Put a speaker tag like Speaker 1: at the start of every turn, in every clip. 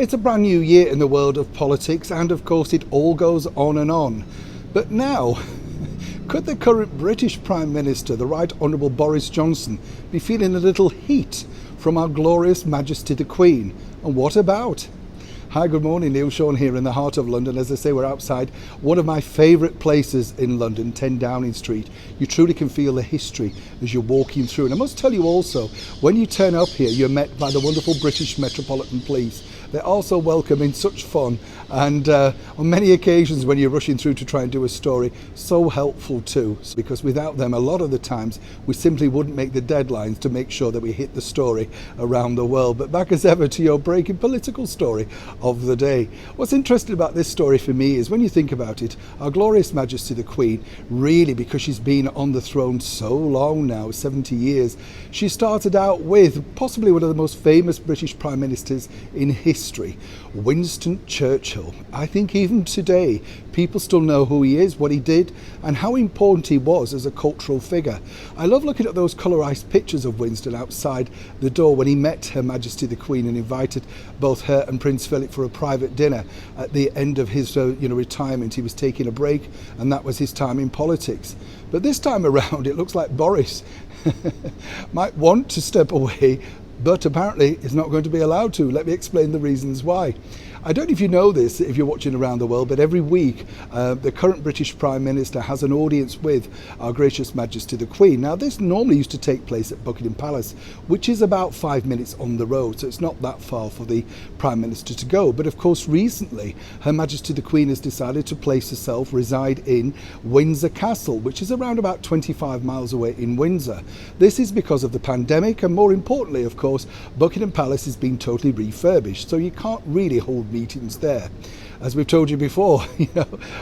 Speaker 1: It's a brand new year in the world of politics, and of course it all goes on and on. But now, could the current British Prime Minister, the Right Honourable Boris Johnson, be feeling a little heat from our glorious Majesty the Queen? And what about? Hi, good morning, Neil Sean here in the heart of London. As I say, we're outside one of my favourite places in London, 10 Downing Street. You truly can feel the history as you're walking through. And I must tell you also, when you turn up here, you're met by the wonderful British Metropolitan Police. They're also welcoming such fun, and on many occasions when you're rushing through to try and do a story, so helpful too, because without them a lot of the times we simply wouldn't make the deadlines to make sure that we hit the story around the world. But back as ever to your breaking political story of the day. What's interesting about this story for me is when you think about it, our glorious Majesty the Queen, really, because she's been on the throne so long now, 70 years, she started out with possibly one of the most famous British Prime Ministers in history, Winston Churchill. I think even today people still know who he is, what he did, and how important he was as a cultural figure. I love looking at those colorized pictures of Winston outside the door when he met Her Majesty the Queen and invited both her and Prince Philip for a private dinner at the end of his retirement. He was taking a break, and that was his time in politics. But this time around it looks like Boris might want to step away, but apparently is not going to be allowed to. Let me explain the reasons why. I don't know if you know this, if you're watching around the world, but every week the current British Prime Minister has an audience with our gracious Majesty the Queen. Now, this normally used to take place at Buckingham Palace, which is about 5 minutes on the road, so it's not that far for the Prime Minister to go. But of course, recently, Her Majesty the Queen has decided to place herself, reside in Windsor Castle, which is around about 25 miles away in Windsor. This is because of the pandemic, and more importantly, of course, Buckingham Palace is being totally refurbished, so you can't really hold meetings there. As we've told you before,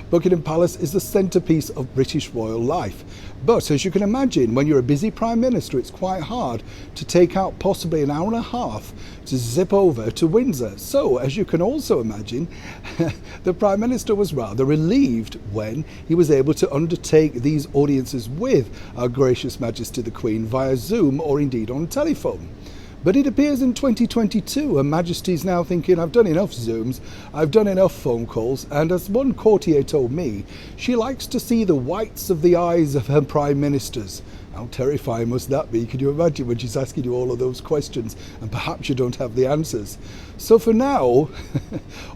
Speaker 1: Buckingham Palace is the centrepiece of British royal life. But as you can imagine, when you're a busy Prime Minister, it's quite hard to take out possibly an hour and a half to zip over to Windsor. So, as you can also imagine, the Prime Minister was rather relieved when he was able to undertake these audiences with our gracious Majesty the Queen via Zoom or indeed on telephone. But it appears in 2022, Her Majesty's now thinking, I've done enough Zooms, I've done enough phone calls, and as one courtier told me, she likes to see the whites of the eyes of her Prime Ministers. How terrifying must that be? Can you imagine when she's asking you all of those questions and perhaps you don't have the answers? So for now,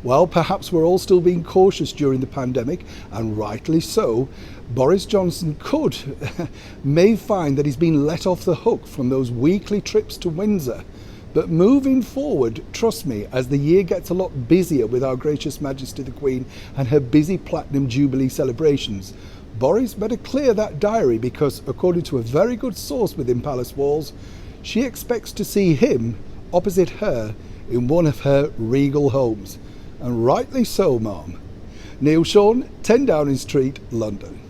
Speaker 1: well, perhaps we're all still being cautious during the pandemic, and rightly so. Boris Johnson may find that he's been let off the hook from those weekly trips to Windsor. But moving forward, trust me, as the year gets a lot busier with our gracious Majesty the Queen and her busy Platinum Jubilee celebrations, Boris better clear that diary, because according to a very good source within Palace walls, she expects to see him opposite her in one of her regal homes. And rightly so, ma'am. Neil Sean, 10 Downing Street, London.